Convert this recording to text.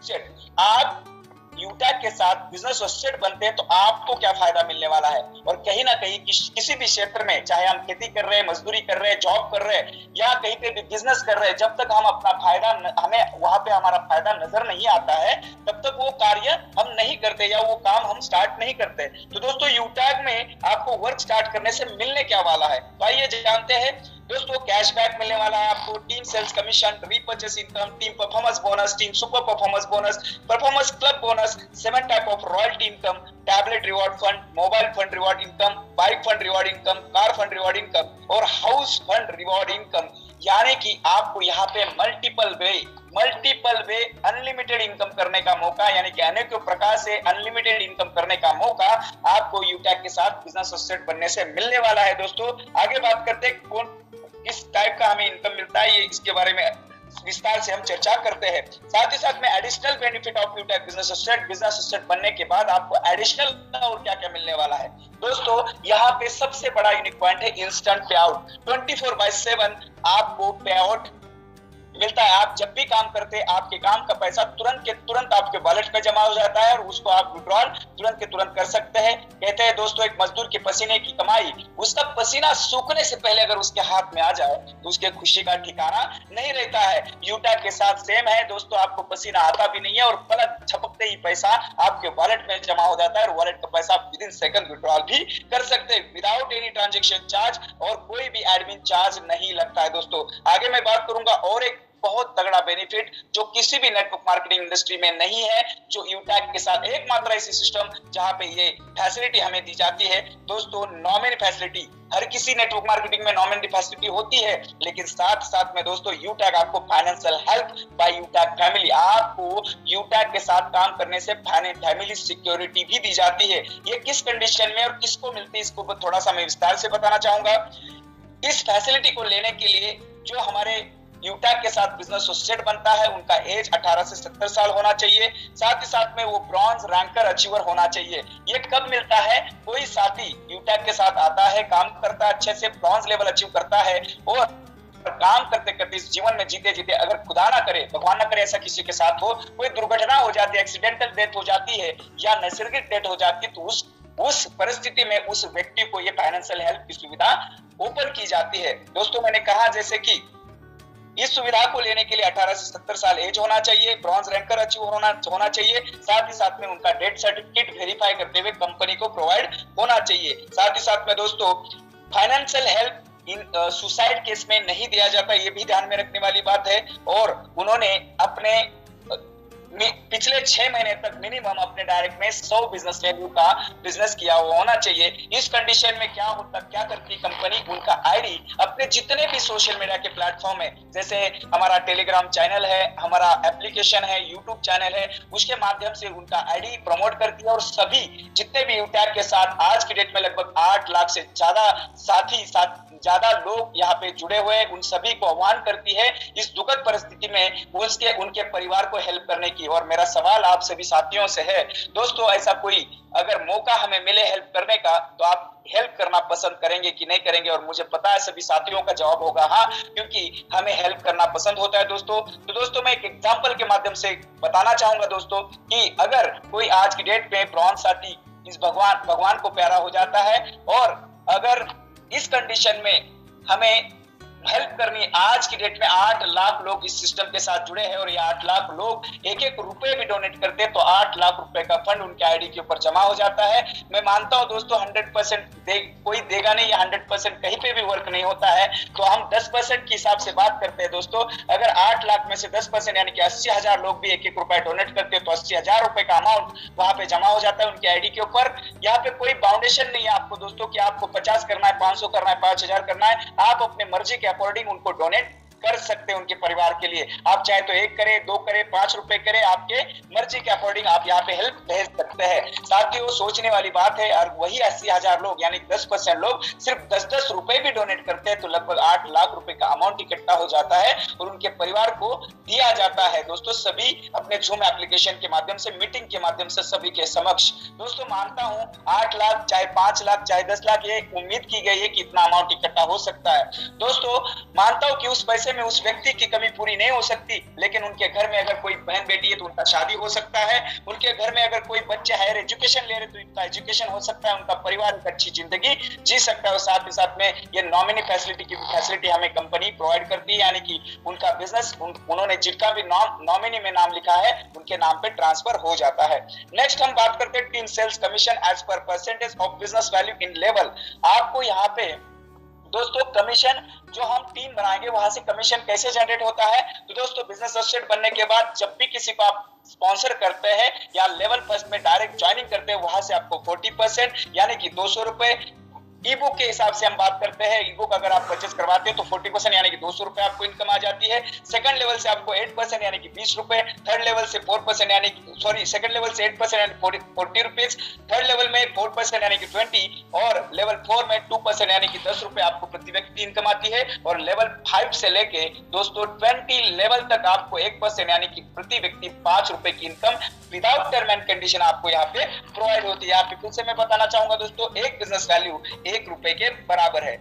Associate, आप यूटैग के साथ बिजनेस एसोसिएट बनते हैं तो आपको क्या फायदा मिलने वाला है। और कहीं ना कहीं किसी भी क्षेत्र में, चाहे हम खेती कर रहे हैं, मजदूरी कर रहे हैं, जॉब कर रहे हैं या कहीं पे भी बिजनेस कर रहे हैं, जब तक हम अपना फायदा हमें वहां पे हमारा फायदा नजर नहीं आता है, तब तक वो कार्य हम नहीं करते या वो काम हम स्टार्ट नहीं करते। तो दोस्तों यूटैग में आपको वर्क स्टार्ट करने से मिलने क्या वाला है, तो आइए जानते हैं। दोस्तों कैशबैक मिलने वाला है आपको, team sales commission, repurchase income, team performance bonus, team super performance bonus, performance club bonus, 7 type of royalty income, tablet reward fund, mobile fund reward income, bike fund reward income, car fund reward income और house fund reward income. यानी कि आपको यहाँ पे multiple वे unlimited income करने का मौका, यानी कि अनेकों प्रकार से अनलिमिटेड इनकम करने का मौका आपको यूटैग के साथ बिजनेस एसोसिएट बनने से मिलने वाला है। दोस्तों आगे बात करते हैं कौन किस टाइप का हमें इनकम मिलता है, ये इसके बारे में विस्तार से हम चर्चा करते हैं। साथ ही साथ में एडिशनल बेनिफिट ऑफ यूटैग बिजनेस एसोसिएट बनने के बाद आपको एडिशनल और क्या क्या मिलने वाला है। दोस्तों यहाँ पे सबसे बड़ा यूनिक पॉइंट है इंस्टेंट पे आउट। 24/7 आपको पे आउट मिलता है। आप जब भी काम करते हैं आपके काम का पैसा तुरंत के तुरंत आपके वॉलेट में जमा हो जाता है और उसको आप विड्रॉल तुरंत के तुरंत कर सकते हैं। कहते हैं दोस्तों एक मजदूर के पसीने की कमाई, उसका पसीना सूखने से पहले अगर उसके हाथ में आ जाए तो उसके खुशी का ठिकाना नहीं रहता है। यूटैग के साथ सेम है दोस्तों, आपको पसीना आता भी नहीं है और पलक झपकते ही पैसा आपके वॉलेट में जमा हो जाता है और वॉलेट का पैसा विदिन सेकंड विड्रॉल भी कर सकते हैं विदाउट एनी ट्रांजेक्शन चार्ज और कोई भी एडमिन चार्ज नहीं लगता है। दोस्तों आगे मैं बात करूंगा और एक बहुत तगड़ा बेनिफिट जो किसी भी नेटवर्क मार्केटिंग इंडस्ट्री में नहीं है, जो यूटैग के साथ एकमात्र ऐसी सिस्टम जहां पे ये फैसिलिटी हमें दी जाती है। दोस्तों नॉमिनी फैसिलिटी, हर किसी नेटवर्क मार्केटिंग में नॉमिनी फैसिलिटी होती है, लेकिन साथ साथ में दोस्तों यूटैग आपको फाइनेंशियल हेल्प बाय यूटैग फैमिली, आपको यूटैग के साथ काम करने से फैमिली सिक्योरिटी भी दी जाती है। ये किस कंडीशन में और किसको मिलती है इसको थोड़ा सा मैं विस्तार से बताना चाहूंगा। इस फैसिलिटी को लेने के लिए जो हमारे यूटैग के साथ बिजनेस एसोसिएट बनता है उनका एज 18 से 70 साल होना चाहिए। साथ ही साथ में वो ब्रॉन्ज रैंकर अचीवर होना चाहिए। ये कब मिलता है, कोई साथी यूटैग के साथ आता है, काम करता है, अच्छे से ब्रॉन्ज लेवल अचीव करता है और काम करते करते इस जीवन में जीते जीते अगर खुदा ना करे, भगवान ना करे ऐसा किसी के साथ हो, कोई दुर्घटना हो जाती है, एक्सीडेंटल डेथ हो जाती है या नैसर्गिक डेथ हो जाती है, तो उस परिस्थिति में उस व्यक्ति को ये फाइनेंशियल हेल्प की सुविधा ओपन की जाती है। दोस्तों मैंने कहा जैसे कि इस सुविधा को लेने के लिए 18 से 70 साल एज होना चाहिए, ब्रॉन्ज रैंकर अचीव होना चाहिए, साथ ही साथ में उनका डेथ सर्टिफिकेट वेरीफाई करते हुए कंपनी को प्रोवाइड होना चाहिए। साथ ही साथ में दोस्तों financial help in suicide case में नहीं दिया जाता, ये भी ध्यान में रखने वाली बात है। और उन्होंने अपने पिछले 6 महीने तक मिनिमम अपने डायरेक्ट में 100 बिजनेस वैल्यू का बिजनेस किया हुआ होना चाहिए। इस कंडीशन में क्या करती कंपनी, उनका आईडी अपने जितने भी सोशल मीडिया के प्लेटफॉर्म है, जैसे हमारा टेलीग्राम चैनल है, हमारा एप्लीकेशन है, यूट्यूब चैनल है, उसके माध्यम से उनका आईडी प्रमोट करती है और सभी जितने भी यूटैग के साथ आज की डेट में लगभग 8 लाख से ज्यादा लोग यहाँ पे जुड़े हुए हैं, उन सभी को आह्वान करती है इस दुखद परिस्थिति में उनके परिवार को हेल्प करने की। और मेरा सवाल आप सभी साथियों से है दोस्तों, ऐसा कोई अगर मौका हमें मिले हेल्प करने का तो आप हेल्प करना पसंद करेंगे कि नहीं करेंगे? और मुझे पता है सभी साथियों का जवाब होगा हाँ, क्योंकि हमें हेल्प करना पसंद होता है दोस्तों। तो दोस्तों मैं एक एग्जांपल के माध्यम से बताना चाहूंगा दोस्तों कि अगर कोई आज की डेट में ब्रॉन्ज साथी इस भगवान को प्यारा हो जाता है और अगर इस कंडीशन में हमें हेल्प करनी, आज की डेट में 8 लाख लोग इस सिस्टम के साथ जुड़े हैं और ये 8 लाख लोग एक रुपए भी डोनेट करते हैं तो 8 लाख रुपए का फंड उनके आईडी के ऊपर जमा हो जाता है। मैं मानता हूं दोस्तों 100% कोई देगा नहीं, या 100% कहीं पे भी वर्क नहीं होता है, तो हम 10% के हिसाब से बात करते हैं दोस्तों। अगर 8 लाख में से 10% यानी कि 80,000 लोग भी एक रुपए डोनेट करते हैं तो 80,000 रुपए का अमाउंट वहां पे जमा हो जाता है उनके आईडी के ऊपर। यहाँ पे कोई बाउंडेशन नहीं है आपको दोस्तों कि आपको 50 करना है, 500 करना है, 5,000 करना है, आप अपने मर्जी के अकॉर्डिंग उनको डोनेट कर सकते हैं उनके परिवार के लिए। आप चाहे तो 1 करें, 2 करें, 5 रुपए करें, आपके मर्जी के अकॉर्डिंग आप यहाँ पे हेल्प भेज सकते हैं। साथियों सोचने वाली बात है, और वही 80,000 लोग यानी 10% लोग सिर्फ 10-10 रुपए भी डोनेट करते हैं तो लगभग 8 लाख रुपए का अमाउंट इकट्ठा हो जाता है और उनके परिवार को दिया जाता है दोस्तों, सभी अपने जूम एप्लीकेशन के माध्यम से, मीटिंग के माध्यम से सभी के समक्ष। दोस्तों मानता हूं 8 लाख चाहे 5 लाख चाहे 10 लाख, ये उम्मीद की गई है कि इतना अमाउंट इकट्ठा हो सकता है। दोस्तों मानता हूं कि उस पैसे पैसे में उस व्यक्ति की कमी पूरी नहीं हो सकती, लेकिन उनके घर में अगर कोई बहन बेटी है तो उनका शादी हो सकता है, उनके घर में अगर कोई बच्चे हायर एजुकेशन ले रहे तो उनका एजुकेशन हो सकता है, उनका परिवार एक अच्छी जिंदगी जी सकता है। और साथ ही साथ में ये नॉमिनी फैसिलिटी की फैसिलिटी हमें कंपनी प्रोवाइड करती है, यानी कि उनका बिजनेस उन्होंने जिनका भी नॉमिनी में नाम लिखा है उनके नाम पे ट्रांसफर हो जाता है। नेक्स्ट हम बात करते हैं team sales commission as per percentage of business value in level. आपको यहाँ पे दोस्तों कमीशन जो हम टीम बनाएंगे वहां से कमीशन कैसे जनरेट होता है, तो दोस्तों बिजनेस एसोसिएट बनने के बाद जब भी किसी को आप स्पॉन्सर करते हैं या लेवल फर्स्ट में डायरेक्ट ज्वाइनिंग करते हैं, वहां से आपको 40% यानी कि 200 रुपए ई बुक के हिसाब से हम बात करते हैं। ई बुक अगर आप परचेस करवाते हैं तो 40% यानी कि 200 रुपए आपको इनकम आ जाती है। सेकंड लेवल से आपको 8% यानी कि 20 रुपए, थर्ड लेवल से 4% यानी कि सेकंड लेवल से 8% यानी 40 रुपीज, थर्ड लेवल में 4% यानी कि 20 और लेवल 4 में 2% यानी कि 10 रुपए आपको प्रति व्यक्ति इनकम आती है। और लेवल 5 से लेके दोस्तों 20 लेवल तक आपको 1% यानी कि प्रति व्यक्ति 5 रुपए की income without term and condition आपको यहाँ पे प्रोवाइड होती है। यहाँ पे फिर से मैं बताना चाहूंगा दोस्तों, एक बिजनेस वैल्यू 1 रुपए के बराबर है।